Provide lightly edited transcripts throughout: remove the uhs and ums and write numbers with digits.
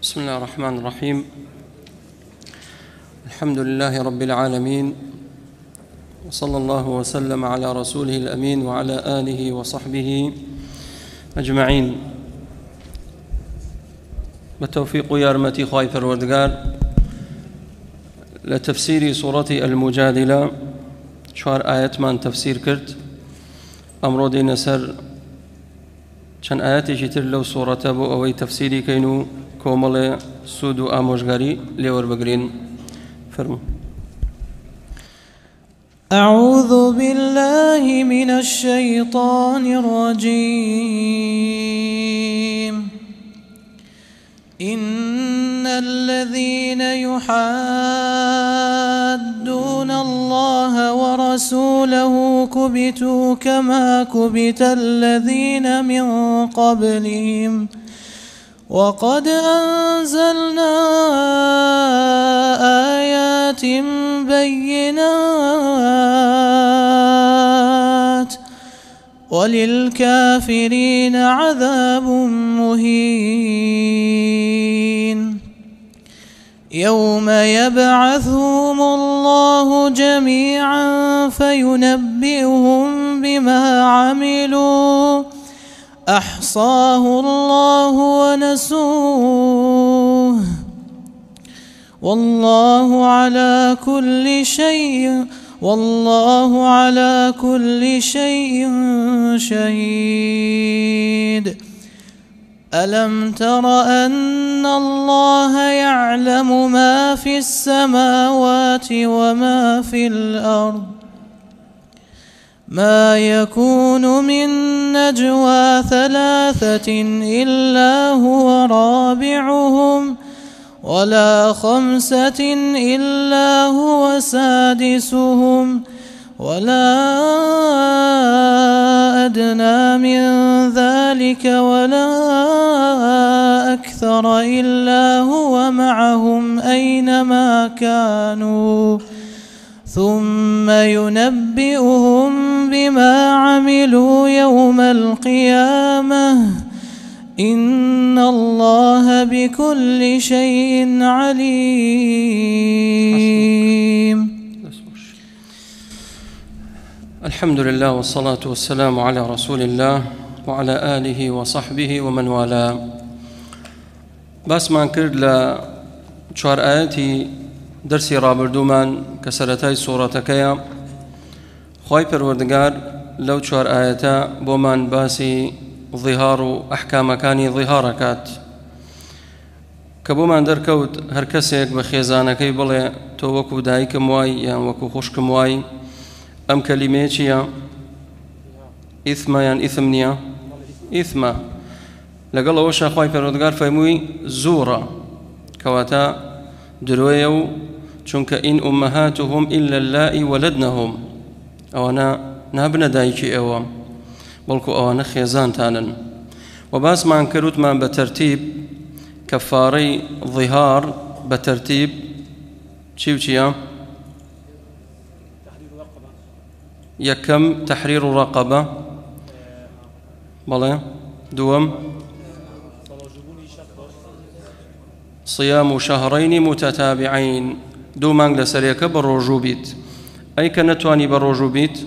بسم الله الرحمن الرحيم. الحمد لله رب العالمين، وصلى الله وسلم على رسوله الأمين وعلى آله وصحبه أجمعين. بالتوفيق يارمتي خواي پروردگار لتفسير سورة المجادلة شوار آيات من تفسير كرت أمرو دين سر چند آياتي شتر لو سورة بو أوي تفسيري كينو كومل سودو آموشگاري لور بگرين فرمو. أعوذ بالله من الشيطان الرجيم. إن الذين يحادون الله ورسوله كبتوا كما كبت الذين من قبلهم وقد أنزلنا آيات بينات وللكافرين عذاب مهين. يوم يبعثهم الله جميعا فينبئهم بما عملوا أحصاه الله ونسوه والله على كل شيء شهيد. ألم تر أن الله يعلم ما في السماوات وما في الأرض؟ ما يكون من نجوى ثلاثة إلا هو رابعهم ولا خمسة إلا هو سادسهم ولا أدنى من ذلك ولا أكثر إلا هو معهم أينما كانوا ثم ينبئهم بما عملوا يوم القيامة إن الله بكل شيء عليم. الحمد لله والصلاة والسلام على رسول الله وعلى آله وصحبه ومن والاه. بس ما نكرد لشوار آياتي درسي رابردومان كسرتاي سورتكيا خواي پروردگار لو چوار آياتا بومان باسي ظهار أحكام كاني ظهاركات كبومان دركوت هر كسيك بخيزانكي بلي تو وكو دايك مواي يعني وكو خشك مواي أم كلميتيا إثما يعني إثمنيا إثما لقال وشا خواي پروردگار فيموي زورا كواتا درويو چونك إن أمهاتهم إلا اللائي ولدنهم أوانا نابنا دايكي أوام بلكو أوانا خيزان تانن. وباس ما انكروت ما بترتيب كفاري ظهار بترتيب چيا يكم تحرير رقبة بلى دوم صيام شهرين متتابعين دومان لسريك بالرجوبيت أي كنتواني بالرجوبيت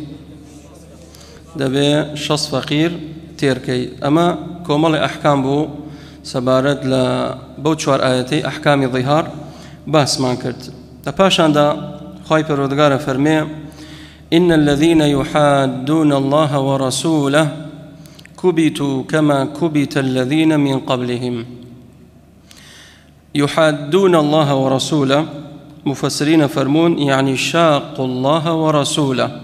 دبي شخص فقير تيركي أما كومل أحكام بو سبارد لبوتشوار آياتي أحكام ظهار باس مانكرت تباشان دا خواي پروردگار فرمي إن الذين يحادون الله ورسوله كبتوا كما كبت الذين من قبلهم. يحادون الله ورسوله مفسرين فرمون يعني شاقوا الله ورسوله.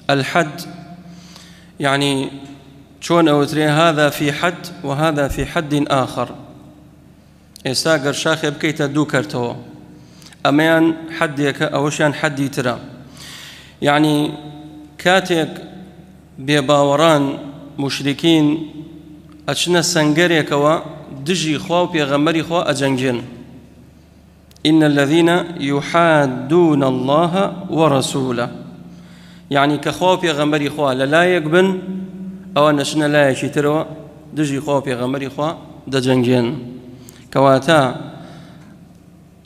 الحد يعني شون أوتري هذا في حد وهذا في حد آخر. إستاقر شاخي بكيت دوكرتو أمان حديك أوشان حدي ترى يعني كاتك بباوران مشركين أشنا سنجريك دجي خوا وبيغمري خوا أجنجن. إن الذين يحادون الله ورسوله يعني كخوا وبيغمري خوا لا يقبن أو نشنا لا يشتروا دجي خوا وبيغمري خوا دجنجن كواتا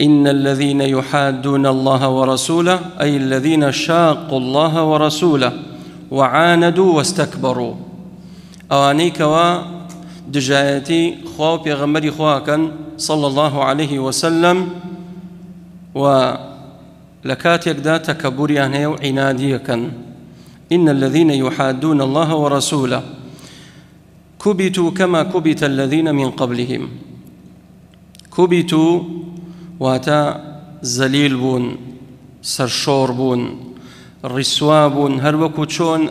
إن الذين يحادون الله ورسوله أي الذين شاقوا الله ورسوله وعاندوا واستكبروا أواني كوا دجايتي خوا بيغمري خواكن صلى الله عليه وسلم ولكاتيك دا تكبريان هيو عناديكن إن الذين يحادون الله ورسوله كبتوا كما كبت الذين من قبلهم كبتوا واتا زليل بون سرشور بون رسوا بون هر وكو چون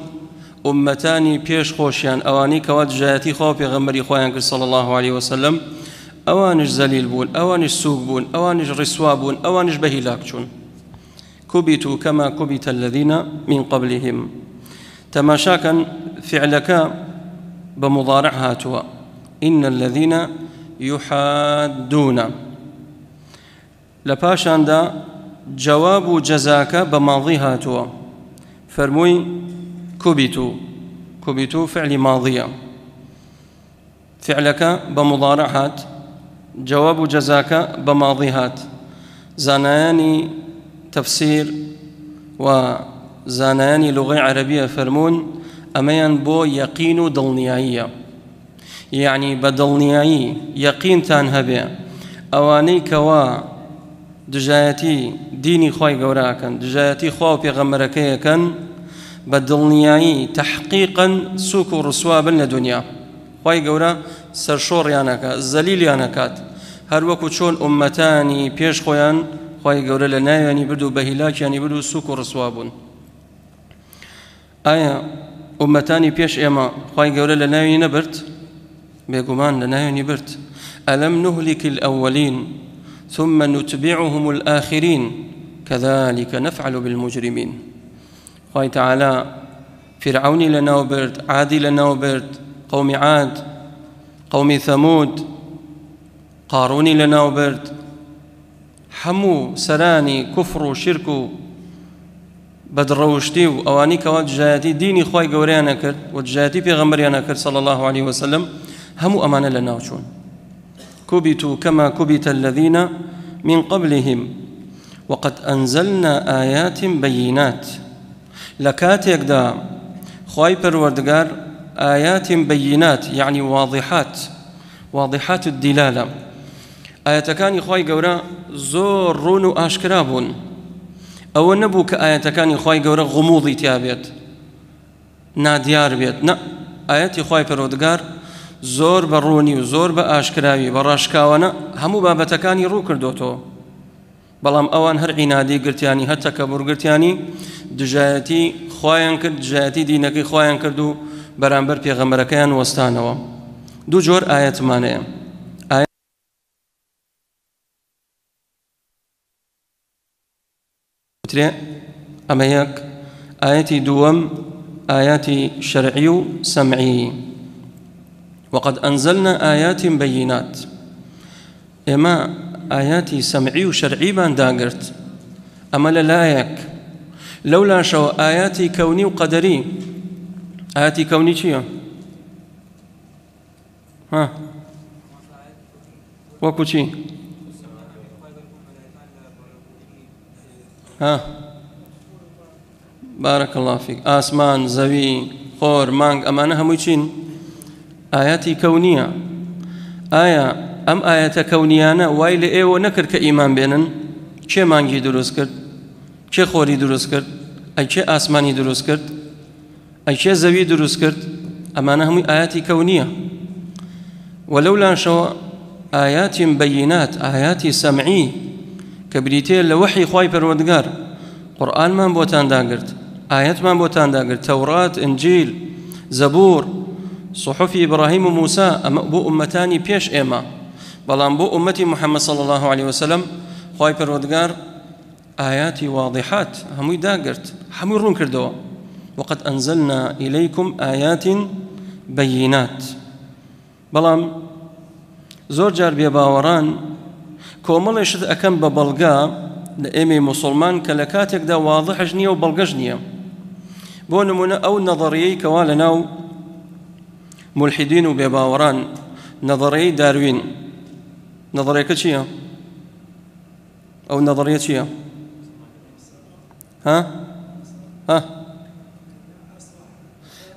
أمتاني بيش خوشيان أواني كوات جايتي خوا بيغمري خوايان صلى الله عليه وسلم أوانش زليل بون أوانش سوق بون أوانش رسوا بون أوانش بهلاك چون كبتوا كما كبت الذين من قبلهم تماشاكا فعلك بمضارع هاتوا إن الذين يحادون لباشان دا جواب جزاك بماضي هاتوا فرموي كبتوا فعل ماضية فعلك بمضارع هات جواب جزاك بماضي هات زاناني تفسير وزاناني لغة عربية فرمون أميان بو يقين دلنيائية يعني بدلنيائي يقين تانهبه أواني كوا دجايتي ديني خواي قوراكن دجايتي خوا بيغمركيكن بدلنيائي تحقيقا سوك رسوابا لدنيا خواي قورا سرشور يانكا زليل يانكات هر وكو چون أمتاني بيش خويان خواي قورا لناياني بدو بهلاك يعني بدو سوك رسوابون آية أمتاني بيش إما خواي قورا لناياني نبرت بيقومان لناياني برت ألم نهلك الأولين ثم نتبعهم الآخرين كذلك نفعل بالمجرمين خواي تعالى فرعوني لنا وبرت عادي لنا وبرت قوم عاد قوم ثمود قاروني لنا وبرت حمو سراني كفر شرك بدروشتي وأواني كوات جاياتي ديني خواي قوريانا كرت وجاياتي بيغمريانا كرت صلى الله عليه وسلم همو أمانة لنا وشون كبتوا كما كبت الذين من قبلهم وقد أنزلنا آيات بينات لكاتيك دا خواي پروردگار آيات بينات يعني واضحات الدلالة آياتكاني خواي قورا زور رونو آشكرابون أو نبو كآياتكاني خواي قورا غموضي تيابيت ناديار بيت نا آياتي خواي پروردگار زور بروني وزور بآشكراوي براشكاونا همو بابتكاني رو كردوتو بلام اوان هر عنادي قرتياني هر تكبر قرتياني دجايتي خوايان كرد دجايتي دينكي خوايان كردو برانبر بيغمركيان وستانوا دو جور آيات مانية أما يك آياتي دوم آياتي شرعي سمعي وقد أنزلنا آيات بينات إما آياتي سمعي وشرعي بان داقرت أما للايك لولا شو آياتي كوني وقدري آياتي كوني شيء ها وكو شيء ها بارك الله فيك آسمان زوي خور مانگ أمانة هموشين آياتي كونية آية أم آيات كونيانا وايل إيوه نكر كإيمان بينن چه مانگي دروس کرد چه خوري دروس کرد أي چه آسماني دروس کرد أي چه زوي دروس کرد أمانة هم آياتي كونية ولولا شو آيات بينات آيات سمعي كبريتي لوحي خواي پروردگار قرآن من بوتان داقرت آيات من بوتان داقرت توراة إنجيل زبور صحف إبراهيم وموسى بو أمتاني بيش إما بلان بو أمتي محمد صلى الله عليه وسلم خواي پروردگار آياتي واضحات هموي داقرت هموي رون كردوا وقد أنزلنا إليكم آيات بينات بلان زور جار بيباوران كومل يشد أكم ببلغا لإمي مسلمان كلكاتك دا واضح جنية وبلغ جنية بو نمونا أو نظريي كوالناو ملحدين وبيباوران نظريي داروين نظريك چییە؟ أو نظرية چییە؟ ها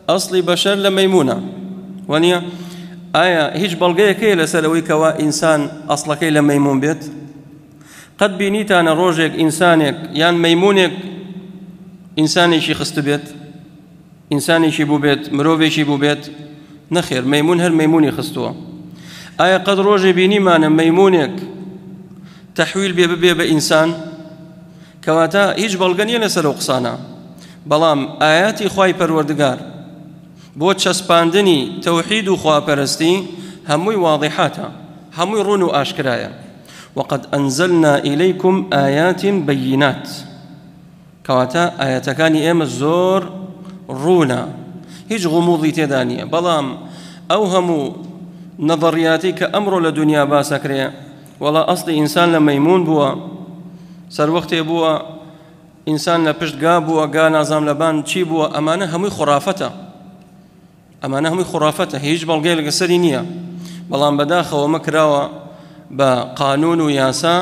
أصلي بشر لميمونة ونيا آية هيج بلغيكي لسلوي كوا إنسان أصلكي لميمون بيت قد بينيت أنا روجك إنسانك يعني ميمونك إنساني شي خست بيت إنساني شي بو بيت مروفي شي بو بيت نخير ميمون هر ميموني خستوا آية قد روجي بيني مانا ميمونك تحويل بي بإنسان كواتا هيج بلغنية لسلو قصانا بلام آياتي خواي پروردگار بۆ چەسپاندنی تەوحید و خواپەرستی هەمووی واضحاتە هەمووی ڕوون و ئاشکرایە وقد أنزلنا إليكم آيات بينات کەواتە ئاەتەکانی ئێمە زۆر ڕوونە هیچ غموضی تێدا نییە بەڵام ئەو هەموو نەظەریاتی کە ئەمڕۆ لە دنیا باسەکرێ وەڵا ئەسڵی ئینسان لە مەیمون بووە سەروەختێ بووە ئینسان لە پشت گا بووە گا نازام لەبان چی بووە ئەمانە هەمووی خوڕافەتە ئەمانە هەمووی خوڕافەتە هیچ بەڵگەی لەگەسەری نییە بەڵام بەداخەوە مەکراوە بە قانون و یاسا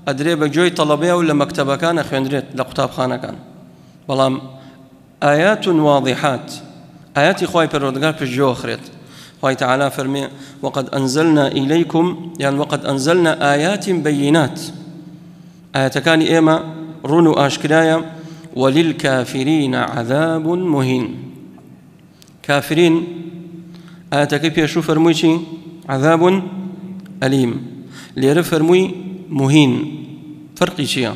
ئەدرێ بە گوێی تەڵەبەیە و لە مەکتەبەکانە خوێندرێت لە قوتابخانەکان بەڵام آيات واضحات آياتي خواهي پروردگار پشجو خريت خواهي تعالى فرمي وقد أنزلنا إليكم يعني وقد أنزلنا آيات بينات آياتكاني إيما رونو آشكرايا وللكافرين عذاب مهين كافرين آياتكي بيشو فرموي شي عذاب أليم ليرى فرموي مهين فرقي شيئا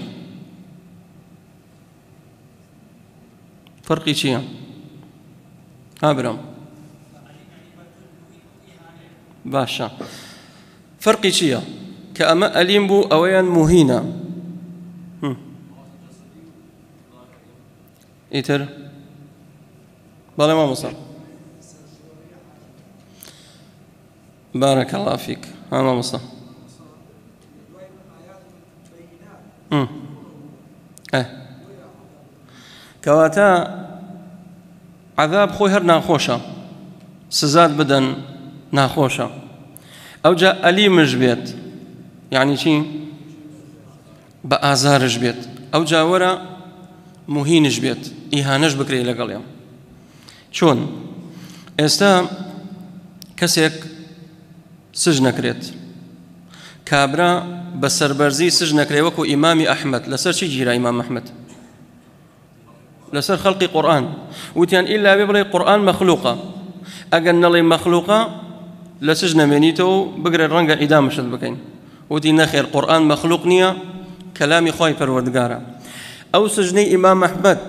فرقي شيئا برام باشا فرقي شيئا كأما أليم بو أويا مهينا إيتر بالله ما مصر بارك الله فيك ما مصر كواتا عذاب خوي هر ناخوشا سزاد بدن ناخوشا أو جاء أليمج بيت يعني شي بآزارج بيت أو جاء ورا مهينج بيت إهانج بكري لقليم شون ئێستا کەسێک سژ نەکرێت کابرا بە سەربەرزی سژ نەکرێ وەکو ئیمامی ئەحمەد لەسەر چی گیرا ئیمام ئەحمەد لەسەر خەڵقی قورئان وتیان ئیلا بێ بڵێ قورئان مەخلووقە ئەگەر نەڵێ مەخلووقە لە سژ نەمێنیتەوە بگرێ ڕەنگە ئیدامشت بکەین وتی نەخێر قورئان مەخلووق نییە کەلامی خوای پەروەردگارە ئەو سژنەی ئیمام ئەحمەد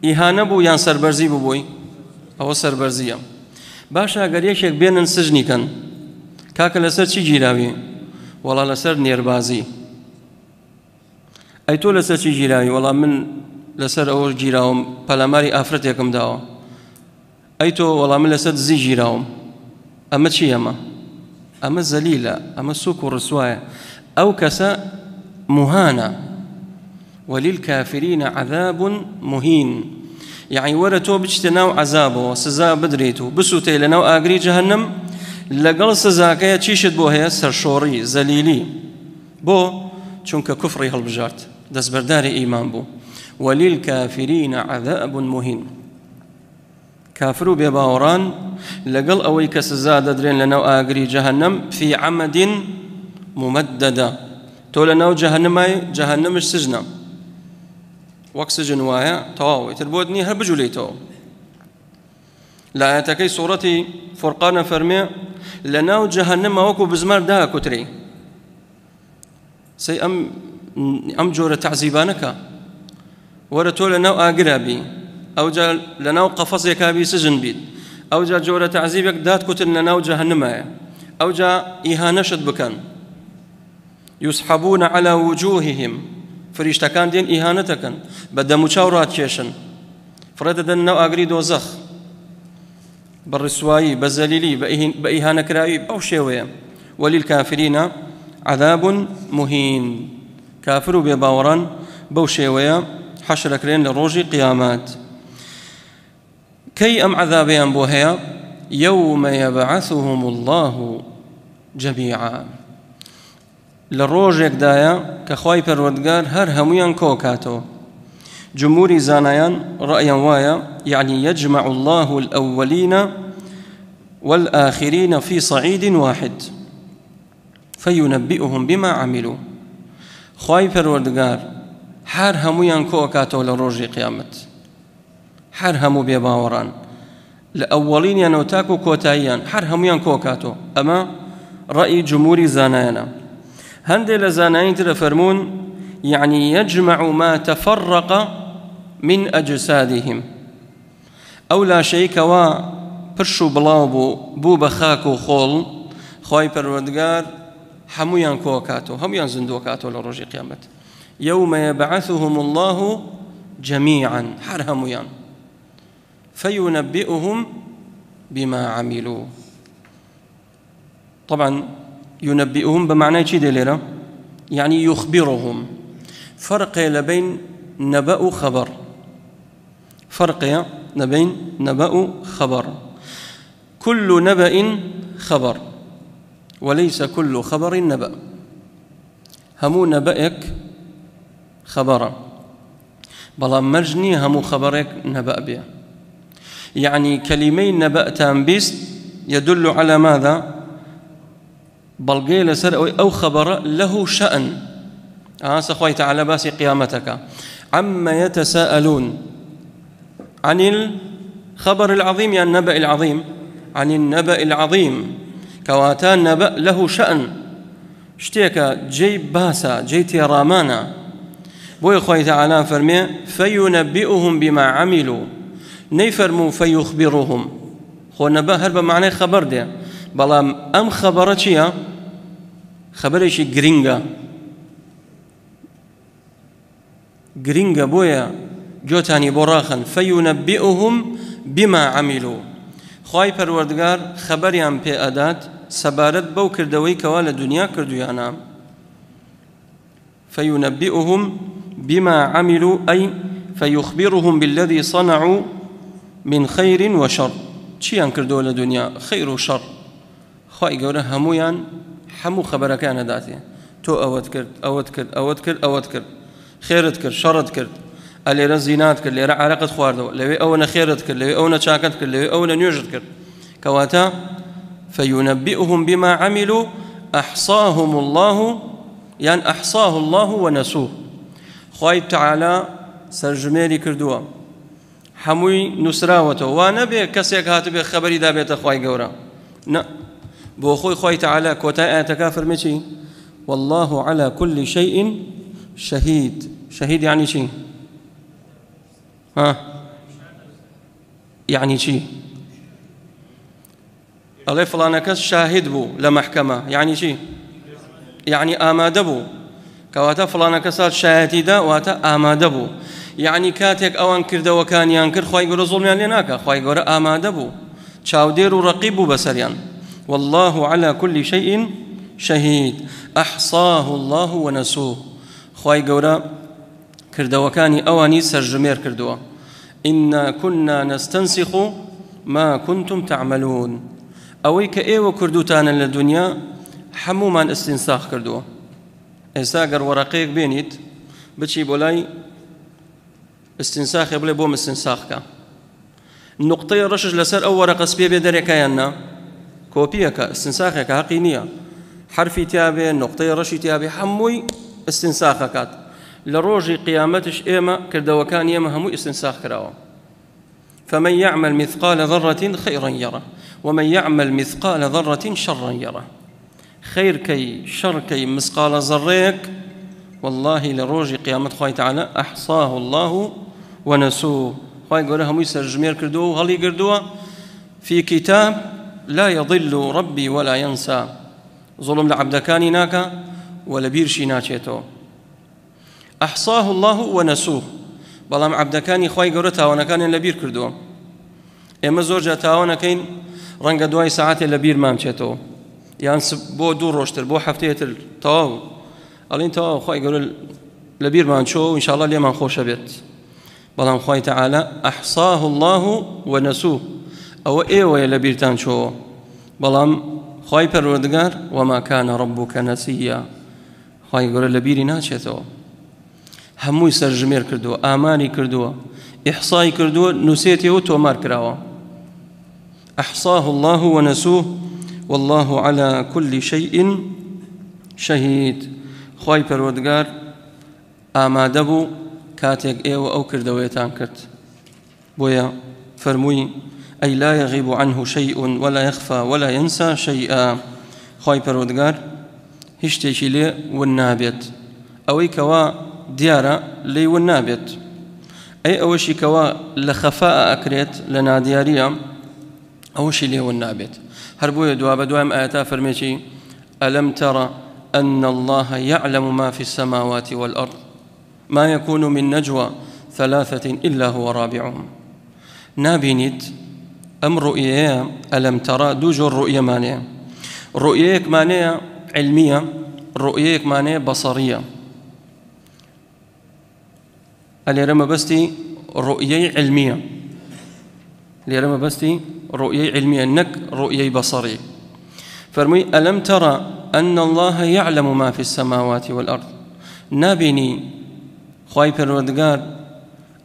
ئیهانە بوو یان سەربەرزی بووبووی ئەوە سەربەرزیە باشە ئەگەر یەکێک بێنن سژنیکەن کاکە لەسەر چی گیراوی وەڵا لەسەر نێربازی ئەی تۆ لەسەر چی گیراوی وەڵا من لەسەر ئەوە گیراوم پەلاماری ئافرەتێکم داوە ئەی تۆ وەڵا من لەسەر دزی گیراوم ئەمە چی ئەمە زەلیلە ئەمە سووک و ڕسوایە ئەو کەسە مهانە وللكافرين عذاب مهين يعني ورا تو بجتناو عذابه سزا بدريتو بسوتي لناو آقري جهنم لقل سزاكيا تشيشد بو هي سرشوري زليلي بو چونك كفري هالبجارت دس برداري إيمان بو وللكافرين عذاب مهين كافروا بباوران لقل أويك سزا ددرين لناو آقري جهنم في عمد ممددة تو لناو جهنم السجنة وەکسجن وایە تەواو ئیتر بۆت نییە هەر بجوولەیتەوە لە ئاەتەکەی سوورەتی فورقانە فەرمێ لە ناو جەهەنەمە وەکو بزمار داکوترێ سەی ئەم جۆرە تەعزیبانەکە وەرە تۆ لە ناو ئاگرا بی ئەوجا لە ناو قەفەسێکا بی سژن بیت ئەوجا جۆرە تەعزیبێک دادکوتن لە ناو جەهەنەمایە ئەوجا ئیهانەشت بکەن يسحبون على وجوههم فريشتكان دين إهانتكن بدمو چاورات كيشن فرددن نو أغري دوزخ بالرسوائي بالزليلي بإهانة كرائي أو شيوية وللكافرين عذاب مهين كافروا بباوران بو شيوية حشر كرين لروج قيامات كي أم عذابيان بوهيا يوم يبعثهم الله جميعا لروجك دايا كخواي پروردگار هر هميان كوكاتو. جمهور زانيان رأيا وايا يعني يجمع الله الأولين والآخرين في صعيد واحد فينبئهم بما عملوا. خواي پروردگار هر هميان كوكاتو لروجي قيامت، هر همو بيباوران لأولين ينوتاكو كوتايان هر هميان كوكاتو. أما رأي جمهور زانيانا. هندي لزانين ترفرمون يعني يجمع ما تفرق من أجسادهم أو لا شيء كوا برشو بلاو بو بخاكو خول. خواي پروردگار هميان كوكاتو هميان زندوكاتو لرجي قيامت. يوم يبعثهم الله جميعا هر هميان فينبئهم بما عملوا. طبعا ينبئهم بمعنى شيء دليل يعني يخبرهم. فرق بين نبأ خبر، فرق بين نبأ خبر. كل نبأ خبر وليس كل خبر نبأ. همو نبأك خبرا بلا مرجني همو خبرك نبأ بها. يعني كلمين نبأتان بس يدل على ماذا؟ بلغي لسر أو خبر له شأن. سخوي تعالى باسي قيامتك عما يتساءلون عن الخبر العظيم يعني النبأ العظيم، عن النبأ العظيم كواتان نبأ له شأن شتيك جي باسا جي تيرامانا. بوي خوي تعالى فرمي فينبئهم بما عملوا، نيفرموا فيخبرهم. خو نبأ هرب معناه خبر ده بلام أم خبرتشيا خبرش جرينجا بويا جوتاني براخا فينبئهم بما عملوا. خواي پروردگار خبريان بي أدات سبارت بو كردوي كوال دنيا كردويانا. فينبئهم بما عملوا أي فيخبرهم بالذي صنعوا من خير وشر. چيان كردو لدنيا خير وشر. خواهي قوله همويان همو خبر كان داتي تو أود كرد أود كرد أود كرد أود كرد خيرت كرد شرت كرد اللي رزينات كرد اللي علاقة خواردو اللي أونا خيرت كرد اللي أونا شاكت كرد اللي أونا نيوجد كرد كواتا فينبئهم بما عملوا أحصاهم الله يعني أحصاه الله ونسوه. خواهي تعالى سرجميري كردوا هموي نسراوته ونبي كسيك هاتبي خبري دابيت خواهي قورا نا بو خوي تعالى كوتا تكافر مشي والله على كل شيء شهيد. شهيد يعني شيء يعني شيء الله فلان كس شاهد بو لمحكمة يعني شيء يعني آماد بو كواتا فلان كسات شاهديدا واتا آماد بو يعني كاتك أوان كرد وكان ينكر خوي يقول ظلم لناك خوي يقول آماد بو شاودير ورقيب بسريان. والله على كل شيء شهيد أحصاه الله ونسوه. خواهي قورا كردوكاني أواني سرجمير كردوا إنا كنا نستنسخ ما كنتم تعملون. أويك إيوه كردوتانا للدنيا حموما استنساخ كردوا. إساقر ورقيق بينيت بتشي بولاي استنساخ يبلي بوم استنساخك نقطة رشج لسر أو ورقة سبيه بدركاينا كوبيك استنساخك حقينية حرفي تابي نقطة رشي تابي حموي استنساخكات لروجي قيامتش إيما كردوكان إيما همو استنساخ كراوا. فمن يعمل مثقال ذرة خيرا يره ومن يعمل مثقال ذرة شرا يره. خير كي شر كي مثقال ذريك والله لروجي قيامة خوي تعالى أحصاه الله ونسوه. خوي يقولها همو يسرجمير كردوه هلي كردوه في كتاب لا يضل ربي ولا ينسى. ظلم لعبدكاني ناكا ولا بيرشي ناچيتو. أحصاه الله ونسوه. بلام عبدكاني خواهي قرتها ونكان لبير كردو. إما زوجة تاونا كين رنگ دواي ساعات لبير مامچيتو. يعني بو دور روشتر بو حفتيتر تاو. قالين تاو خواهي قرل لبير مانشو إن شاء الله ليمان خوش بيت. بلام خواهي تعالى أحصاه الله ونسوه. أو إيوه لبير تانشو. بلام خواهي پروردگار وما كان ربك نسيا. خی گەورە لە بیری ناچێتەوە. هەمووی سەرژمێر کردووە، ئاماری کردووە، ئیحسای کردووە، نووسێتەوە، تۆمار کراوە. ئەحصاه الله ونسوه والله على كل شيء شهيد. خی پەروەردگار ئامادە بوو کاتێک ئێوە ئەو کردەوەیەتان کرد. بۆیە فەرمووی ئەی لا يغيب عنه شيء ولا يخفى ولا ينسى شيئا. خی پەروەردگار هیچ شتێکی لێ ون نابێت، ئەوەی کەوا دیارە لێی ون نابێت، ئەی ئەوەشی کەوا لە خەفاء ئەکرێت لە نادیاریە ئەوەشی لێ ون نابێت. هەر بۆیە دوا بە دوایم ئاەتا فەرمێکی ئەلەم تەڕە أن الله يعلم ما في السماوات والأرض ما يكون من نجوى ثلاثة إلا هو رابعهم. نابينيت أم رؤية ألم ترى دوجور رؤية مانية، رؤيك مانية علمية، رؤيك مانية بصرية. اللي رمى بستي رؤية علمية، اللي رمى بستي رؤية علمية، نك رؤية بصرية. فرمي ألم ترى أن الله يعلم ما في السماوات والأرض. نابيني خی پەروەردگار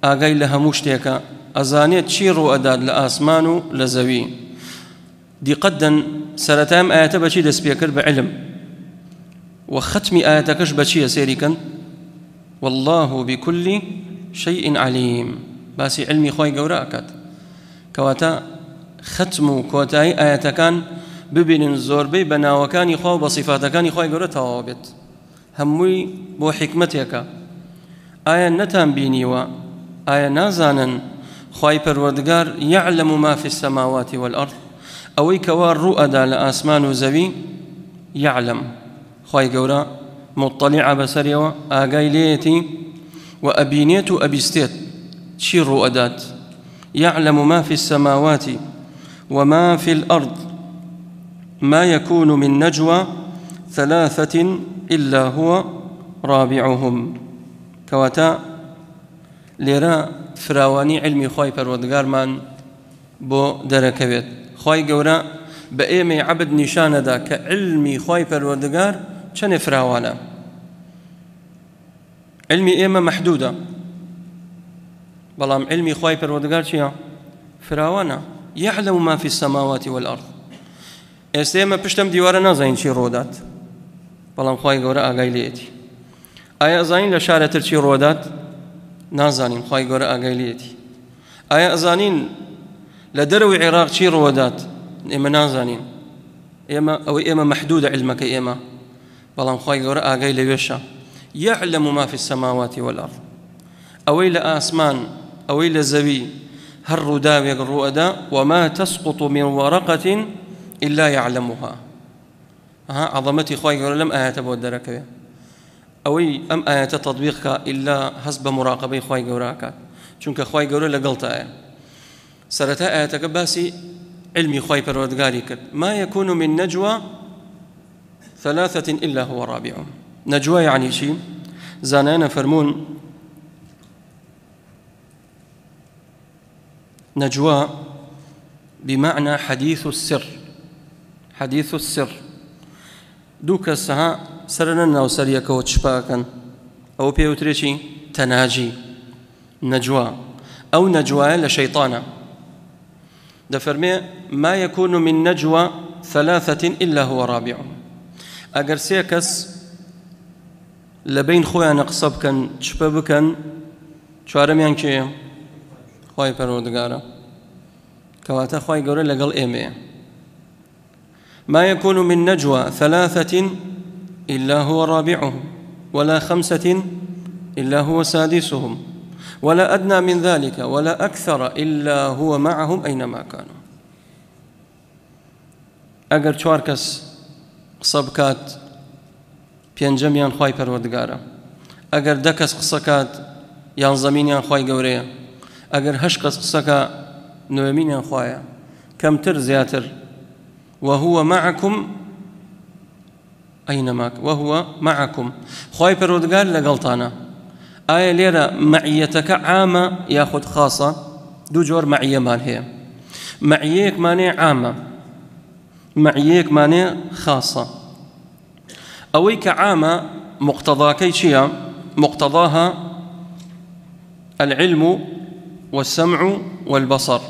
ئاگای لە هەموو شتێکە، ئەزانێت چی ڕوئەدات لە ئاسمان و لە زەوی. دیقەتدەن سەرەتام ئاەتە بەچی دەست پێ کرد؟ بە علم. و ختمی ئاەتەکەش بەچیە سێریکەن؟ والله بكل شيء عليم. باسی علمی خی گەورە ئەکات. کەواتە ختم و کۆتایی ئاەتەکان ببینن زۆربەی بە ناوەکانی خوا و بە سیفاتەکانی خی گەورە تەواو بێت. هەمووی بۆ حکمتێکە. ئایا نەتان بینیوە؟ ئایا نازانن خی پەروەردگار يعلم ما في السماوات والأرض، ئەوەی کەوا ڕوئەدا لە ئاسمان و زەوی؟ يعلم. خی گەورە مطلع بەسەریەوە، ئاگای لێیەتی و ئەبینێت و ئەبیستێت چی ڕوئەدات. يعلم ما في السماوات وما في الأرض ما يكون من نجوى ثلاثة إلا هو رابعهم. كواتا لێرە فراوانی علمی خی پەروەردگارمان بۆ دەرەکەوێت. خی گەورە بە ئێمەی عەبد نیشانەدا کە علمی خی پەروەردگار چەندێ فراوانە. علمی ئێمە مەحدودە، بەڵام علمی خی پەروەردگار چییە؟ فراوانە. يعلم ما في السماوات والأرض. ئێستا ئێمە پشتم دیوارە نازانین چی ڕۆدات، بەڵام خی گەورە ئاگای لێیەتی. ئایا ئەزانین لە شارەتر چی ڕۆدات؟ نازانین، خی گەورە ئاگای لێیەتی. ئایا ئەزانین لە دەرەوەی عێراق چی ڕۆدات؟ ئێمە نازانین. ئەوەی ئێمە مەحدودە علمەکەی ئێمە، بەڵام خی گەورە ئاگای لەوێشە. يعلم ما في السماوات والأرض. ئەوەی لە ئاسمان، ئەوەی لە زەوی، هەر ڕووداوێک ڕوئەدا. وما تسقط من ورقة إلا يعلمها. عظمتي خی گەورە لەم ئاەتە بۆ دەرەکەوێت. ئەوەی ئەم ئاەتە تەطبیقکە ئیلا هەست بە مراقبەی خی گەورە ئەکات، چونکە خی گەورە لەگەڵتایە. سەرەتا ئاەتەکە باسی علمی خی پەروەردگاری کرد. ما يكون من نجوى ثلاثة إلا هو رابعهم. نجوى يعني شي؟ زانانا فرمون نجوى بمعنى حديث السر. حديث السر. دووکە سەها سەرەنە ناو سەریەکەوە چپاکەن، ئەوە پێوترێکی تەناجی، نەجوا. ئەو نەجوایە لە شەیطانە. دەفەرمێ ما يكون من نجوى ثلاثة إلا هو رابعهم. ئەگەر سێ کەس لە بین خۆیانە قسە بکەن، چپە بکەن، چوارەمیان کێیە؟ خی پەروەردگارە. کەواتە خی گەورە لەگەڵ ئێمەیە. ما يكون من نجوى ثلاثة إلا هو رابعهم ولا خمسة إلا هو سادسهم ولا أدنى من ذلك ولا أكثر إلا هو معهم أينما كانوا. ئەگەر چوار کەس قسە بکات، پێنجەمیان خی پەروەردگارە. ئەگەر دە کەس قسە کات، یانزەمینیان خی گەورەیە. ئەگەر هەشت کەس قسەکە، نوێمینیان خۆیە. کەمتر زیاتر. وهو معكم أينما وهو معكم. خی پەروەردگار لەگەڵتانە. ئایا لێرە مەعیەتەکە عامە یاخود خاصە؟ دوو جۆر مەعیەمان هەیە. مەعیەیەکمانەیە عامە، مەعیەیەکمانەیە خاصە. ئەوەی کە عامە مقتضاكي شيء مقتضاها العلم والسمع والبصر.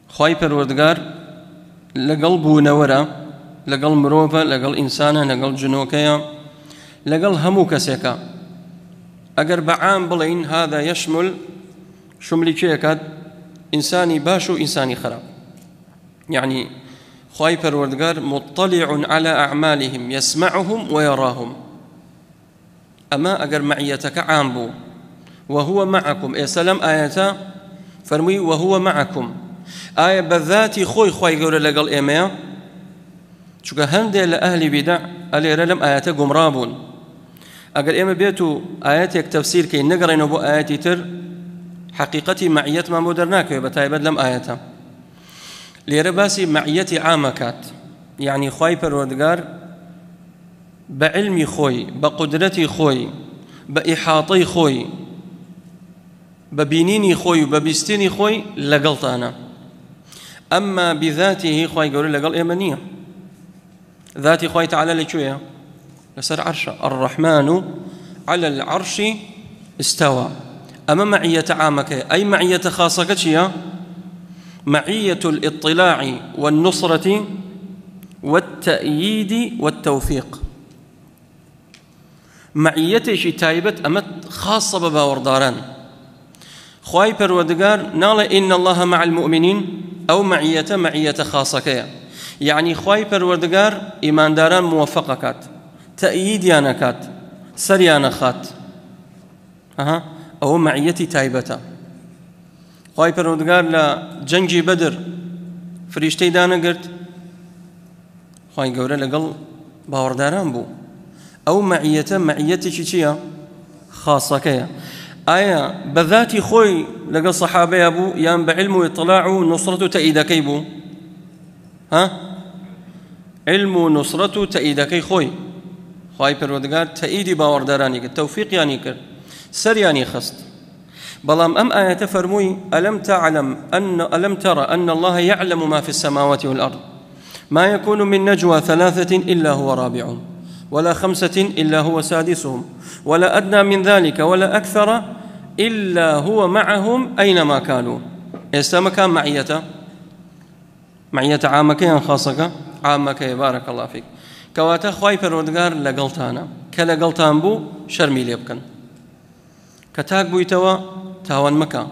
خواي پروردگار لقل بونورا لقل مروفا لقل إنسانا لقل جنوكيا لقل همو كسيكا أقر بعام بلين هذا يشمل شملي كيكاد إنساني باش وإنساني خراب. يعني خواي پروردگار مطلع على أعمالهم يسمعهم ويراهم. أما أقر معيتك عام بو وهو معكم يا سلام آياتا فرمي وهو معكم آية بذاتي خوي قول لقل إيميا شوكا هندي لأهل بدع ألي لم آياتا قمرابون أقل إيما بيتو آياتك تفسير كي نقرأ نبو آياتي تر حقيقتي معيت ما مدرناك بتايبد لم آياتا ليرباسي معيتي عامكات. يعني خواي پروردگار بعلمي خوي بقدرتي خوي بإحاطي خوي ببينيني خوي وببستيني خوي لقلت أنا. أما بذاته خواي يقول لقل إيمانية ذاتي خواي تعالى لشوية لسر عرشه الرحمن على العرش استوى. أما معية عامك أي معية خاصة شيء معية الاطلاع والنصرة والتأييد والتوفيق. معيتي شي تايبت أما خاصة بباورداران. خواي پروردگار نال إن الله مع المؤمنين أو معية خاصة كيا. يعني خواي پروردگار إيمان داران موفقكات تأييد يانكات سريانا خات أو معيتي تايبتا. خواي پروردگار لجنجي بدر فريشتي دانا قرت خواي قوله لقل باورداران بو أو معيتي شيء خاصة كيا. آية بذاتي خوي لقل صحابي أبو يام بعلم وإطلاع نصرة تأييد كيبو علم نصرة تأييد كي خوي پروردگار تأييد باورداراني كر توفيق يعني كر سر يعني خست. بلام أم آية فرموي ألم ترى أن الله يعلم ما في السماوات والأرض ما يكون من نجوى 3 إلا هو رابعهم ولا 5 إلا هو سادسهم ولا أدنى من ذلك ولا أكثر إلا هو معهم أينما كانوا. إستما كان معية عامك خاصك عامك بارك الله فيك. كواتا خواي پروردگار لقلتانا كلقلتان بو شرمي ليبكن كتاك بو يتوا تاوان مكا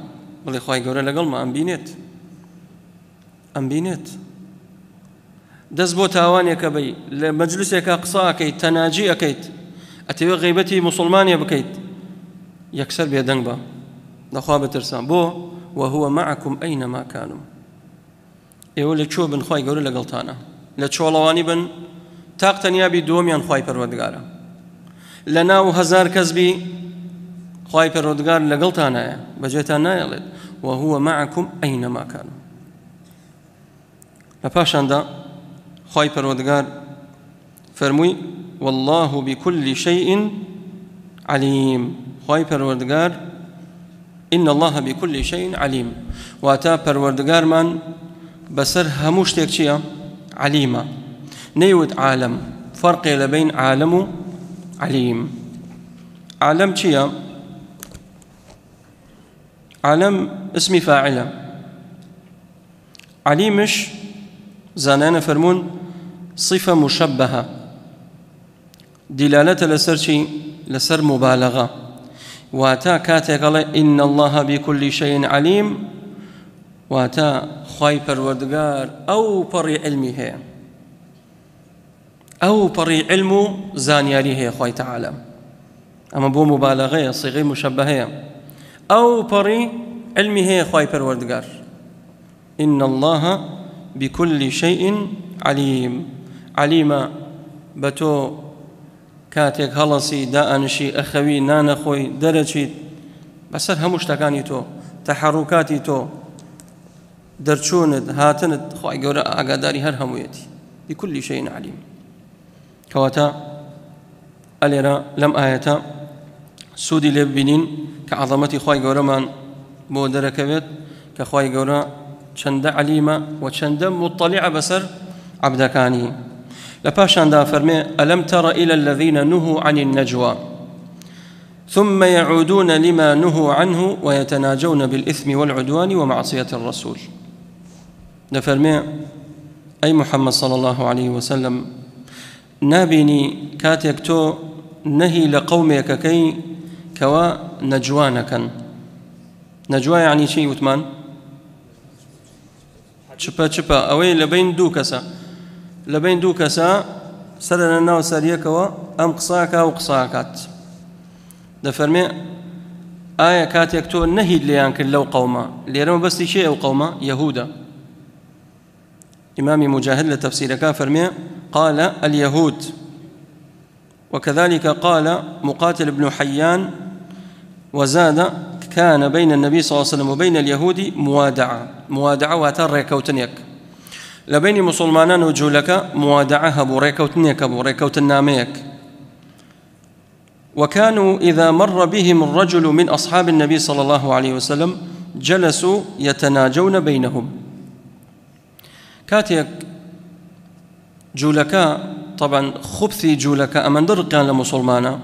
بلي خواي قولا لقل ما أمبينيت دز بو تاوان يكبي لمجلسك أقصى أكيد تناجي أكيد أتوي غيبتي مسلمان يبكيت يكسر بيدنك با دخواب ترسان بو وهو معكم أينما كانوا. يقول شو بن خواي قولا لقلتانا لتشولواني بن تاقتنيا بدوميان خواي پروردگارا لنا وهزار كذبي خواي پروردگار لقلتانا بجيتانا يلد وهو معكم أينما كانوا. لباشان خواي پروردگار فرموي والله بكل شيء عليم. خواي پروردگار إن الله بكل شيء عليم. واتا پروردگار من بسر هموش تكشيا عليما نيود عالم فرق بين عالم وعليم. عالم شيا عالم اسم فاعله عليمش زانانا فرمون صفة مشبهة دلالة لسر شيء لسر مبالغة. واتا كاتي قال إن الله بكل شيء عليم واتا خواي پروردگار أو بري علمي هي أو بري علمه زانياري هي خواي تعالى. أما بو مبالغة صيغة مشبهة أو بري علمي هي خواي پروردگار. إن الله بكل شيء عليم. عليم بتو كاتك هلسي دانشي أخوي نانا خوي درجي بسر هموش تكاني تو تحركاتي تو درچوند هاتند خواي قورا أقاداري هر همويتي بكل شيء عليم. كواتا أليرا لم آياتا سودي لبنين كعظمتي خواي قورا من بودركبت كخواي قورا چند عليمة وچند مطلع بسر عبدكاني. لباشان دا فرمي ألم تر إلى الذين نهوا عن النجوى ثم يعودون لما نهوا عنه ويتناجون بالإثم والعدوان ومعصية الرسول. دا فرمي أي محمد صلى الله عليه وسلم نابني كاتيك تو نهي لقومك كي كوا نجوانكا. نجوى يعني شيء وثمان شبا أوي لبين دو كسا سرنا ناو سريكوا أم قصاكا وقصاكات. دا فرمي آية كاتيك تو نهي ليان كلو قوما ليرم بس شيء أو قوما يهودا. إمام مجاهد لتفسير فرمي قال اليهود، وكذلك قال مقاتل بن حيان وزاد كان بين النبي صلى الله عليه وسلم وبين اليهود موادعة واتر ريكوتنيك لبين مسلمانان وجولك موادعة هبو ريكوتنيك هبو ريكوتناميك. وكانوا إذا مر بهم الرجل من أصحاب النبي صلى الله عليه وسلم جلسوا يتناجون بينهم. كاتيك جولكا طبعا خبثي جولكا أمن درقيان لمسلمانا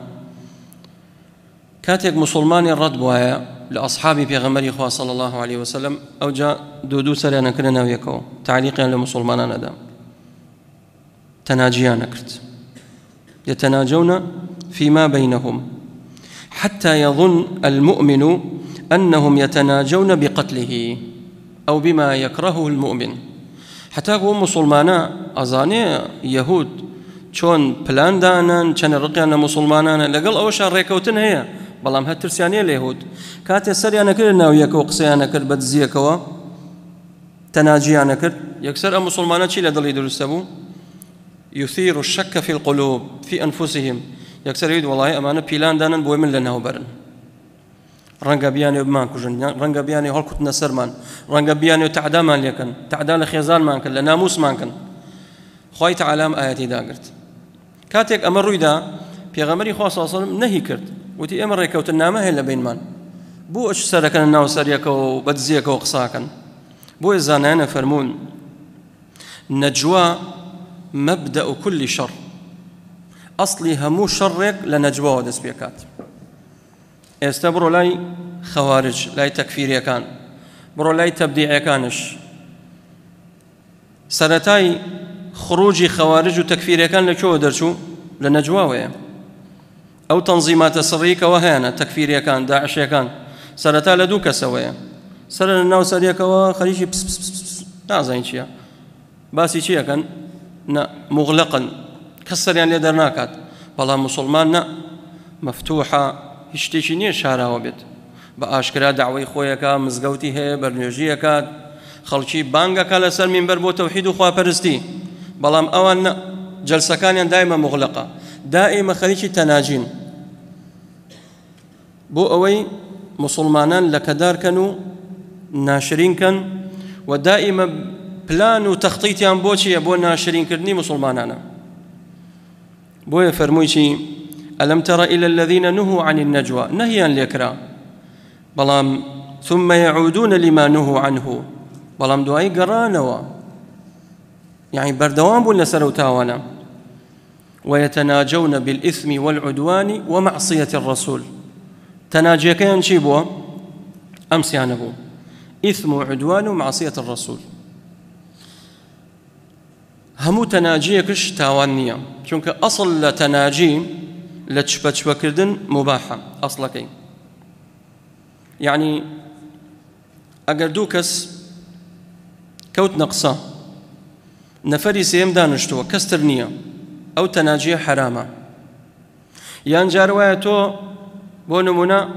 كاتيك مسلماني الرد بوايا لأصحابي في غمري خواه صلى الله عليه وسلم أو جاء دودو سريانا كرنا ويكو تعليقيان لمسلمانا ندام تناجيان كرت يتناجون فيما بينهم حتى يظن المؤمن أنهم يتناجون بقتله أو بما يكرهه المؤمن. حتى هو مسلمانا أزاني يهود شون بلان دانان كان رقيانا مسلمانا لقل أوشان ريكوتن هي بلام هالترسيانية اليهود كاتي سريانا كرنا ويكو قصيانا كر بدزيكوا تناجيانا كر يكسر مسلمانا شي لدل يدرسبو يثير الشك في القلوب في أنفسهم يكسر يد والله أمانة بلان دانان بوي من لنا وبرن رنگا بياني بمان كجن رنگا بياني هلكت نسر مان رنگا بياني تعدا مان ليكن تعدا لخيزان مان كن لناموس مان كن خوي تعالى آياتي داقرت كاتك أمر رويدا بيغمري خواه صلى الله عليه وسلم نهي كرت وتي أمر ريكوت النامة هلا بين مان بو أش سركن الناو سريكو وبدزيكو وقصاكن بو الزانان فرمون نجوى مبدأ كل شر أصلي همو شرك لنجوى ودس بيكات استبرو لاي خوارج لاي تكفير كان برو لاي تبديع كانش سرتاي خروجي خوارج وتكفير كان لشو درشو لنجواوي أو تنظيمات سرية وهانا تكفير كان داعش كان سرتا لدوك سويا سرنا الناو سريك وخليجي بس بس بس بس نازين شيا باسي شيا كان مغلقا كسر يعني درناكات والله مسلمان مفتوحة هشتيشينية شارع وبيت بأشكرا دعوي خويك مزقوتي هي برنيوجيك خلشي بانجك على سر من بربو توحيد وخوا برستي بلام أوان جلسة كان دائما مغلقة دائما خليشي تناجين بو أوي مسلمانان لكدار كانوا ناشرين كان ودائما بلان وتخطيط عن بوشي أبو ناشرين كرني مسلمانانا بو يفرموشي ألم تر إلى الذين نهوا عن النجوى نهيا ليكرا بلام ثم يعودون لما نهوا عنه بلام دعاي قرانوا يعني بردوان بولنا سروتاوانا ويتناجون بالإثم والعدوان ومعصية الرسول تناجي كان شيبوا أمس يعنبو إثم وعدوان ومعصية الرسول همو تناجيكش تاوانية چونك أصل لتناجي لتشبتشبا كردن مباحة أصلكي يعني أجر دوكس كوت نقصة نفري سيم دانشتو كسترنية أو تناجية حرامة يان جاروايتو بونمونا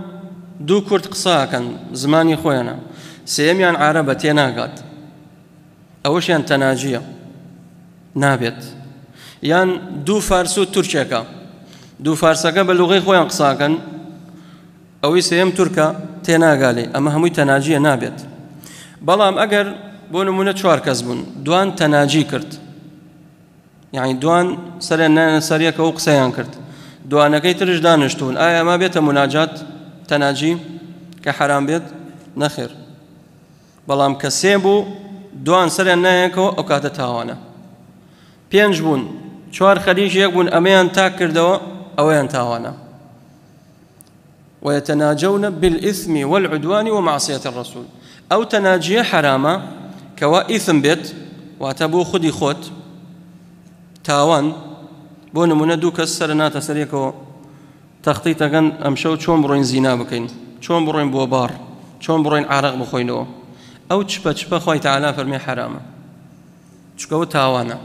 دو كرت قصاها كان زماني خوينا سيم يان عربة تيناقات أوش يان تناجية نابت يان دو فارسو تركيكا دو فارسكا بلغي خويا قصاكن أو سيم تركا تيناقالي أما هموي تناجية نابت بلام أجر بونمونا چوار كزبون دوان تناجي كرت يعني دوان سريك أو قصيان كرت دوان كي ترج دانشتون آية ما بيت مناجات تناجي كحرام بيت نخير بلام كسيبو دوان سريان نايكو أو كاتا تاوانا بينج بون چوار خەریک یەک بوون ئەمەیان تاک کردەوە ئەوەیان تاوانە ويتناجون بالإثم والعدوان ومعصية الرسول أو تناجية حرامة كوا إثم بيت واتبو خدي خوت تاوان بون مندو كسر ناتا سريكو تخطيطا كان أمشو چون بروين زنا بكين چون بروين بوبار چون بروين عرق بخوينو أو تشبا خوي تعالى فرمي حرامة تشكو تاوانا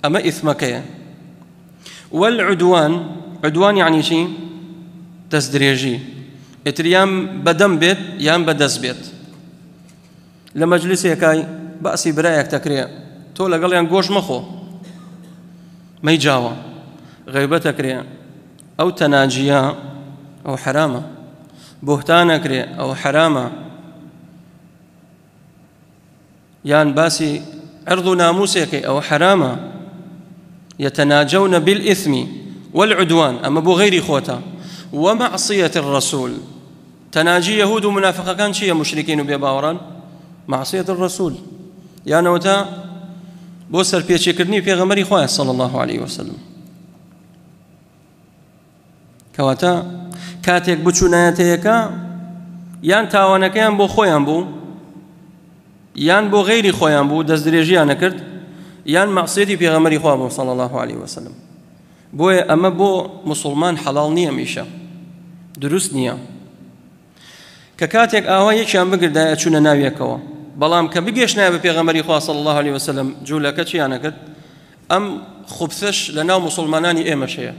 أما إثمك والعدوان عدوان يعني شي تزدريجي اتريام بدم بيت يام بدس بيت لمجلس يكاي بأسي برايك تكريا تولا قال يعني قوش مخو ما يجاوا غيبة تكريا أو تناجيا أو حرامة بهتان كريا أو حرامة يان باسي عرض ناموسك أو حرامة يتناجون بالإثم والعدوان أما بغير خوتا ومعصية الرسول تناجي يهود ومنافقة كان شيء مشركين بيباوران معصية الرسول يا نوتا بوسر بيشكرني في غمري خواه صلى الله عليه وسلم كواتا كاتيك بچوناتيكا يان تاوانك يان بو خويان بو يان بو غيري خويان بو دزدريجيان كرت يان معصيتي في غمري خواه صلى الله عليه وسلم بوي أما بو مسلمان حلال نية ميشا دروس نية ككاتيك آوائي يكشان بقردا يتشون ناويكوا بلام كبقيش ناوي في غمري خواه صلى الله عليه وسلم جولك چيانا كرت أم خبثش لناو مسلماناني إيما شيء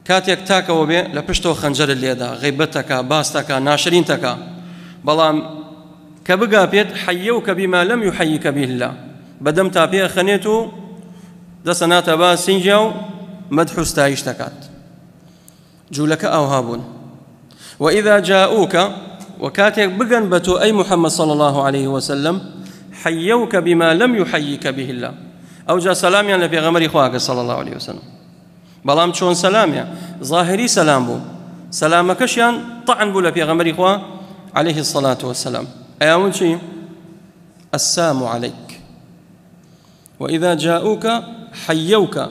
كاتيك تاكا وبي لبشتو خنجر الليدا غيبتك باستك ناشرينتك بلام كبقى بيت حيوك بما لم يحييك به الله بدم تابيه خنيتو دسنات با سنجاو مدح استايشتكات جولك أوهابون وإذا جاءوك وكاتك بقن بتو أي محمد صلى الله عليه وسلم حيوك بما لم يحييك به الله أو جاء سلام يعني في غمر إخواك صلى الله عليه وسلم بلام شون سلام يعني ظاهري سلام بو سلامك شيان طعن بو في غمر إخوة عليه الصلاة والسلام أيامون شيء السلام عليك وإذا جاءوك حيوك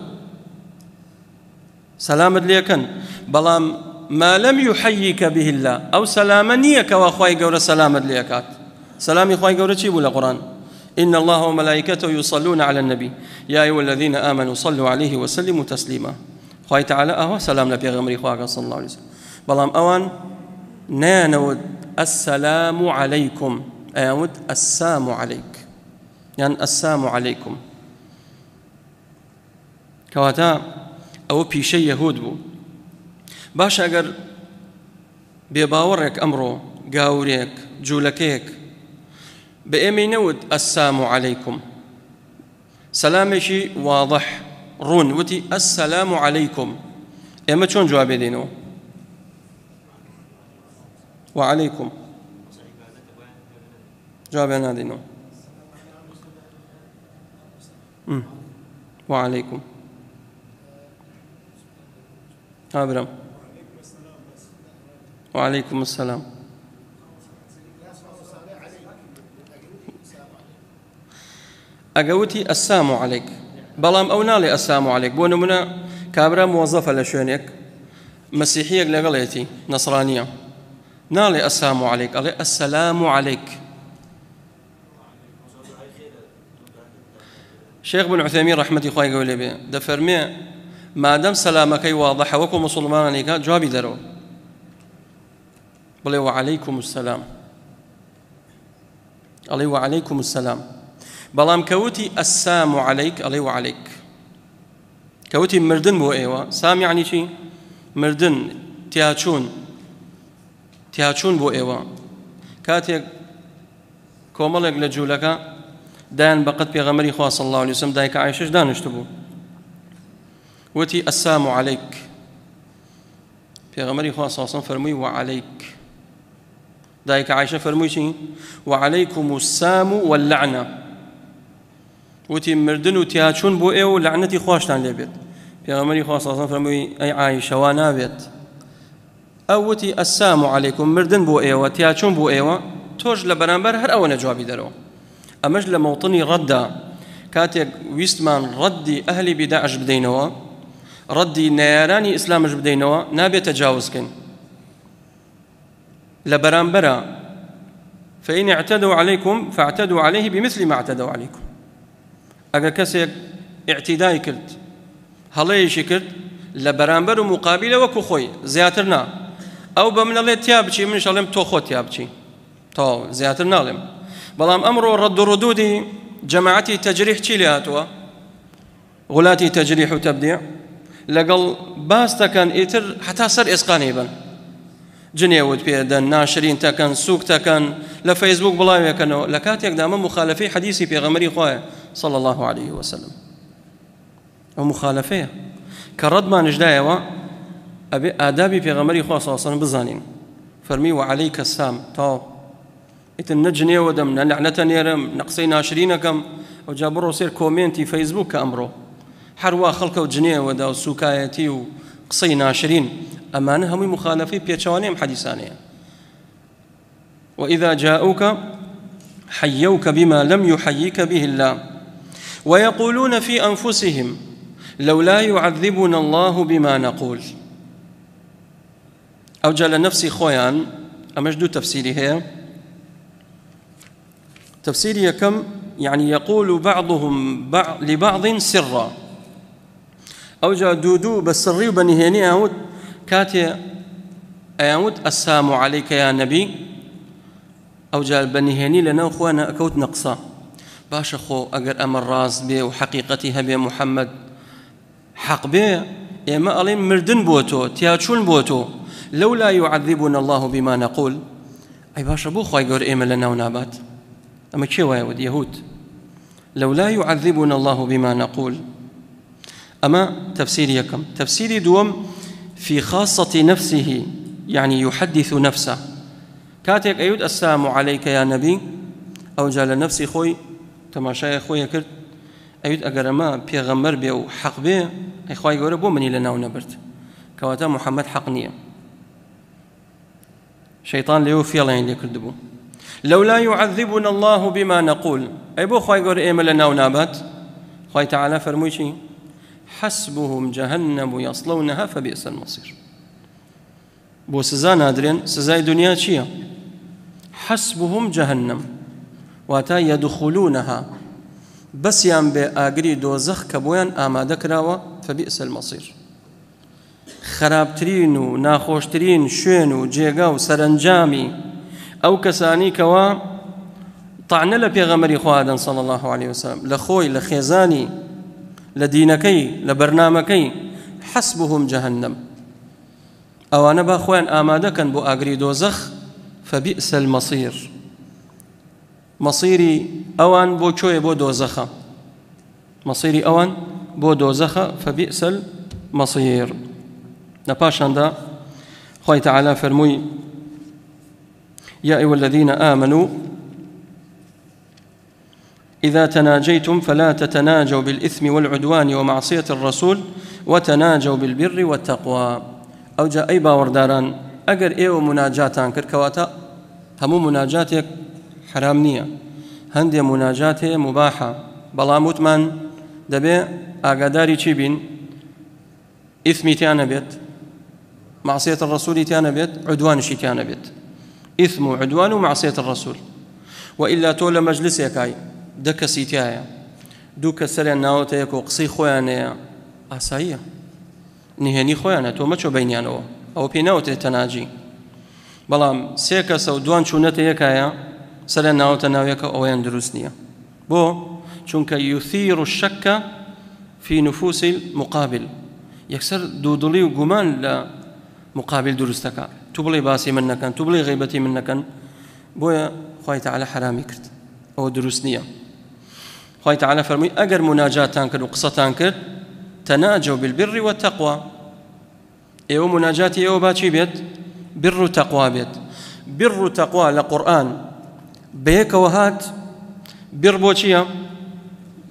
سلامت ليكن بلام ما لم يحييك به الله أو سلامنيك وأخوي قورة سلامت ليكات سلامي أخوي قورة شيبوا القرآن إن الله وملائكته يصلون على النبي يا أيها الذين آمنوا صلوا عليه وسلموا تسليما أخوي تعالى أهو سلام لبي غمري أخوك صلى الله عليه وسلم بلام أوان نانود السلام عليكم أيود السلام عليك يعني السلام عليكم كواتا أو بيشي يهود بو باش أجر بيباورك أمره قاوريك جولكيك بإمي نود السلام عليكم سلامي شي واضح رون وتي السلام عليكم إما شون جواب دينو وعليكم جواب أنا دينو وعليكم أبرم وعليكم السلام أقوتي السلام عليك بلام أو نالي السلام عليك بونا منا كابرا موظفة لشونك مسيحية لغليتي نصرانية نالي السلام عليك علي السلام عليك شيخ بن عثيمين رحمة الله يقول لي دفرمي ما دام سلامك واضح وكم مسلمان لك جوابي درو بل وعليكم السلام علي وعليكم السلام بلام كوتي السلام عليك علي وعليك كوتي مردن بو ايوا سام يعني شي مردن تياچون بو ايوا كاتي كوملك لجولك دان بقت بيغمري خوا صلى الله عليه وسلم دايك عايشش دانشتبو وتي السلام عليك بيغمري خوا صلى الله عليه وسلم فرمي وعليك دايك عايشة فرمي شي وعليكم السام واللعنة وتي مردن وتياچون بو ايو لعنتي خواشتان لبيت بيغمري خوا صلى الله عليه وسلم فرمي اي عايشة وانا بيت او وتي السلام عليكم مردن بو ايو تياچون بو ايو توج لبرانبر هر اونا جوابي درو امج لموطني ردا كاتێک ویستمان ڕەدی ئەهلی بیداعش بدەینەوە، ڕەدی نەیارانی ئیسلامش بدەینەوە، نابێتە جاوزکەین لە بەرامبەرە. فإن اعتدوا عليكم فاعتدوا عليه بمثل ما اعتدوا عليكم. ئەگەر کەسێک اعتیدای کرد، هەڵەیەشی کرد لە بەرامبەر و مقابلە وەکو خۆی، زیاتر نا. ئەو بە منەڵێ تیا بچی، منش ئەڵێم تۆ خۆت تیا بچی، تەواو زیاتر ناڵێم. بەڵام ئەمڕۆ ڕەد و ڕدودی جەماعەتی تەجریح چی لێ هاتووە؟ غولاتی تەجریح و تەبدیع لەگەڵ باس دەکەن، ئیتر حتا سەر ئێسقانەی بن، جنێوت پێدەن، ناشرین تەکەن، سووک تەکەن، لە فەیسبوک بڵاوێکەنەوە، لە کاتێکدا ئەمە مخالفەی حەدیسی پێغەمبەری خوایە صلى الله عليه وسلم. ئەو مخالفەیە کە ڕەدمانشدایەوە ئەبێ ئادابی پێغەمبەری خوا صلی الله عليه وسلم بزانین. فەرمی وعەلەیکە السام، تاو ئیتر نە جنێوە دەم، نە لەعنەتە نێرم، نە قسەی ناشرینەکەم. ئەو جا بڕۆ سێر کۆمێنتی فەیسبوک کە ئەمڕۆ هەروە خەڵکە و جنێوەدا و سوکایەتی و قسەی ناشرین، ئەمانە هەمووی مخالفەی پێچەوانەی ئەم حەدیسانەیە. وإذا جاءوك حيوك بما لم يحييك به الله ويقولون في أنفسهم لولا يعذبنا الله بما نقول. أو جال نفسي خويان أمجدو تفسيري هي تفسيري كم يعني يقول بعضهم لبعض سرا، أو جا دودو بالسري وبنهيني أهود كاتي أيامود السلام عليك يا نبي، أو جا بنهيني لنا أخوانا أكوت نقصا باش أخو أجر أمر راس بي وحقيقتها بي محمد حق بي إما ألين مردن بوتو تياتشون بوتو لولا يعذبنا الله بما نقول. أي باش أبو خواي قر إيما لنا ونابات، أما كي وايود يهود لولا يعذبنا الله بما نقول. أما تفسيري يكم تفسيري دوم في خاصة نفسه، يعني يحدث نفسه. كاتك أيود السلام عليك يا نبي، أو جال نفسي خوي تماشاي خوي كرت أيود أجرما بيغمر بي أو حق بي أي خوي يقول بو مني لنا ونبرت كواتا محمد حق نية شيطان ليو في الله اللي كردبو. لولا يعذبنا الله بما نقول، أي بو خوي يقول إيما لنا ونابات. خوي تعالى فرموشي حسبهم جهنم يصلونها فبئس المصير. بو سزا نادرين سزاي دنيا شيا حسبهم جهنم واتا يدخلونها بس يان بآقري دوزخ كبويان آماده كراوا فبئس المصير. خرابترين و ناخوشترين شوين و جيغا و سرنجامي أو كساني كوا طعن لبيغمري خوادن صلى الله عليه وسلم لخوي لخيزاني لدينكي لبرنامكي حسبهم جهنم. أوانا باخوان آماده كان بو آقري دوزخ فبئس المصير. مصيري أوان بو شوي بو دوزخة، مصيري أوان بو دوزخة فبئس المصير. نباشان دا خوي تعالى فرموي يا أيها الذين آمنوا إذا تناجيتم فلا تتناجوا بالإثم والعدوان ومعصية الرسول وتناجوا بالبر والتقوى. أو جاء أي باورداران أجر إيو مناجاتان كركواتا همو مناجاتك حرام نية، هندي مناجاته مباحة، بلا متمن دبي أقداري تشيبين إثمي تيانا بيت، معصية الرسول تيانا بيت، عدوان شي تيانا بيت، إثم وعدوان ومعصية الرسول. وإلا تولى مجلس يكاي دكسي تيايا دوك سريا ناوتيك وقصي خوانيا أسايا نهني خوانه تو مچو بينيانو أو بيناوت تناجي بلام سيكس أو دوان شونته يكايا سريا ناوت ناويك أو يندرسنيا بو چونك يثير الشك في نفوس المقابل، يكسر دودلي وقمان لا مقابل درستك تبلي باسي منك تبلي غيبتي منك بويا خوي تعالى حرامي كرت أو درسنيا. خوي تعالى فرمي أجر مناجاتان كر وقصتان كر تناجوا بالبر والتقوى. إيو مناجاتي إيو باتشي بيت بر تقوى بيت بر تقوى لقرآن بيك وهات بر بوشيا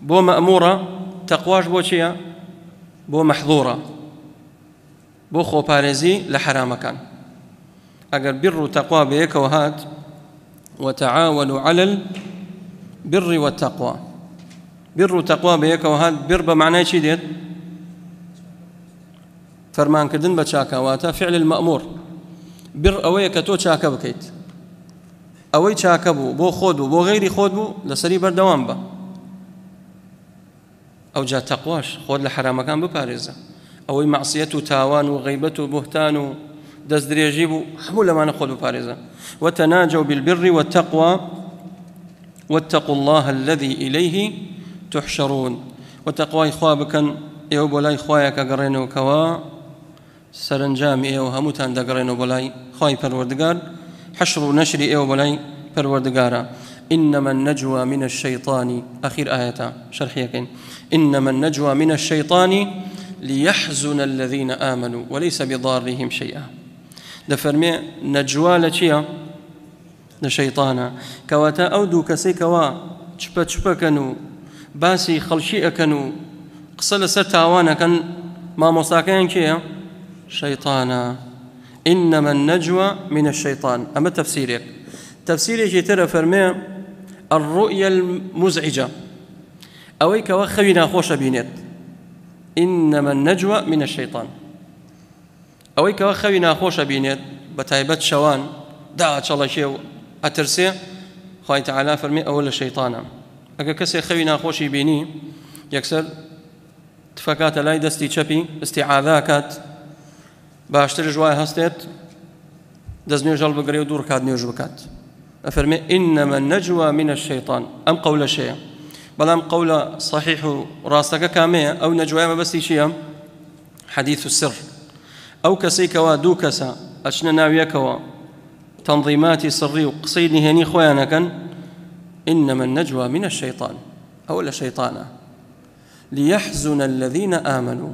بو مأمورة تقواش بوشيا بو محظورة بو خو بارزي لحرام كان. أجر بر تقوى بيك وهات وتعاونوا على البر والتقوى بر و تەقوا بەیەکەوە هات. بر بە معنای چی دێت؟ فەرمانکردن بە چاکەواتە فعل المەأمور. بر ئەوەیە کە تۆ چاکە بکەیت، ئەوەی چاکە بوو بۆ خۆت بوو بۆ غەیری خۆت بوو لەسەری بەردەوام بە. ئەو جا تەقواش خۆت لە حرامەکان بپارێزە. ئەوەی مەعسیەت و تاوان و غەیبەت و بوهتان و دەست درێژی بوو هەموو لەمانە خۆت بپارێزە. وتناجوا بالبر والتقوى واتقوا الله الذي إليه تحشرون. وتقوى خوا بكن ئێوە بۆ لای خوایەکە گەڕێنەوە کەوا سەرنجامی ئێوە هەمووتان دەگەڕێنەوە بۆ لای خوای پەروەردگار. حشر و نەشری ئێوە بۆ لای پەروەردگارە. إنما النجوى من الشيطان آخر آية شرحية إنما النجوى من الشيطان ليحزن الذين آمنوا وليس بضارهم شيئا. دفرمي نجوى لچيا لشيطانا كواتا أودو كسي كوا چپا چپا كنو باسي خلشي أكنو قصل ستاوانا كان ما مصاكين كيا شيطانا. إنما النجوى من الشيطان. أما تفسيرك تفسيري ترى فرمي الرؤيا المزعجة أويك وخوينا خوش بينات. إنما النجوى من الشيطان أويك وخوينا خوش بينات بتايبت شوان دا الله شيء أترسي خوي تعالى فرمي أول الشيطان. أكا كسي خوينا خوش بيني يكسر تفكات لاي دستي شبي استعاذاكات باشتر جواي هستيت دزنيو جلب قريو دور كاد نيوج بكات. أفرمي إنما النجوى من الشيطان. أم قول شيء بلام قول صحيح راسك كامية أو نجوى ما بس شيء حديث السر أو كسيكوا دوكسا أشنا ناويكوا تنظيمات سري وقصيدني هني خويانا كان. إنما النجوى من الشيطان أو الشيطان ليحزن الذين آمنوا.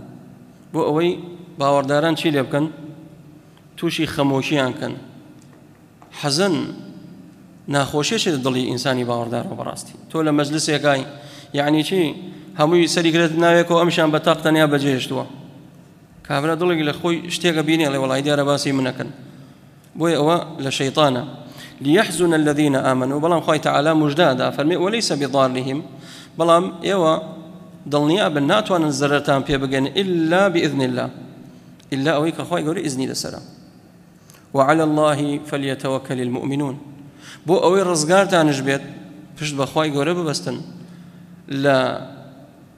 بو أوي باورداران شي لبكن توشي خموشيان كان حزن ناخوشيش دڵی ئینسانی باوەڕدارەوە بەڕاستی. تۆ لە مەجلسێکای یعنی چی هەمووی سەریگرێت ناوێکەوە ئەمشان بە تاق تەنیا بەجێهێشتووە کابرا دڵێکی لە خۆی شتێکە بینێ ئەڵێ وەڵای دیارە باسی منەکەن. بۆیە ئەوە لە شەیطانە. ليحزن الذين آمنوا بەڵام خوای تەعالا موژدادا فەرمێ وليس بضارهم بەڵام ئێوە دڵنیا بن ناتوانن زەرەرتان پێ بگەن إلا بإذن الله إلا ئەوەی کە خوای گەورە ئیزنی لەسەرە. وعلى الله فليتوكل المؤمنون. بۆ ئەوەی ڕزگارتانش بێت پشت بەخوای گەورە ببەستن لە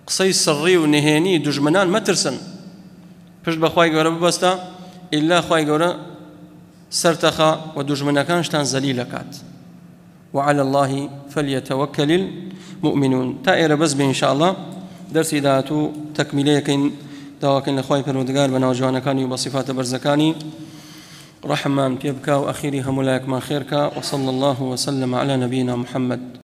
قسەی سڕی و نهێنی دوژمنان مەترسن پشت بەخوای گەورە ببەستە ئیلا خوای گەورە سەرتەخا و دوژمنەکانشتان زەلیل ئەکات. وعلى الله فليتوكل المؤمنون. تا ئێرە بەس بێ ئینشاء الله دەرسی داهاتوو تەکمیلەیەکەین داواکەین لە خوای پەروەردگار بە ناوجوانەکانی و بە صیفاتە بەرزەکانی رحمان بيبكى وأخيري هملاك ما خيرك. وصلى الله وسلم على نبينا محمد.